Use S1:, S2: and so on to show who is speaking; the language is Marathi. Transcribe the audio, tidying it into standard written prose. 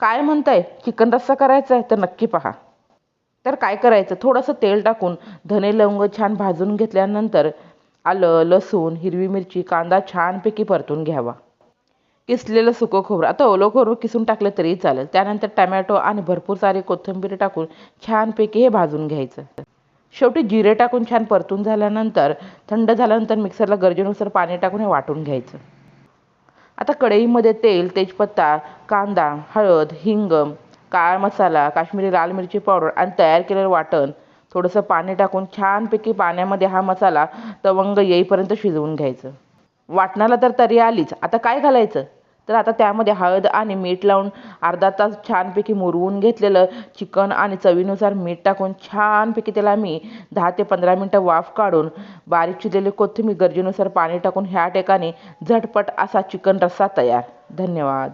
S1: काय म्हणताय, चिकन रस्सा करायचा आहे तर नक्की पहा. तर काय करायचं, थोडंसं तेल टाकून धने लवंग छान भाजून घेतल्यानंतर आलं, लसूण, हिरवी मिरची, कांदा छानपैकी परतून घ्यावा. किसलेलं सुकं खोबरं, आता ओलं खोबरं किसून टाकलं तरी चालेल. त्यानंतर टमॅटो आणि भरपूर सारी कोथिंबीर टाकून छानपैकी हे भाजून घ्यायचं. शेवटी जिरे टाकून छान परतून झाल्यानंतर थंड झाल्यानंतर मिक्सरला गरजेनुसार पाणी टाकून हे वाटून घ्यायचं. आता कढईमध्ये तेल, तेजपत्ता, कांदा, हळद, हिंग, काळा मसाला, काश्मीरी लाल मिरची पावडर आणि तयार केलेलं वाटण, थोडंसं पाणी टाकून छानपैकी पाण्यामध्ये हा मसाला तवंग येईपर्यंत शिजवून घ्यायचं. वाटणाला तर तरी आलीच. आता काय घालायचं, तर आता त्यामध्ये हळद आणि मीठ लावून अर्धा तास छानपैकी मुरवून घेतलेलं चिकन आणि चवीनुसार मीठ टाकून छानपैकी त्याला मी 10 ते 15 मिनटं वाफ काढून बारीक चिरलेली कोथिंबीर गरजेनुसार पाणी टाकून ह्या ठिकाणी झटपट असा चिकन रस्सा तयार. धन्यवाद.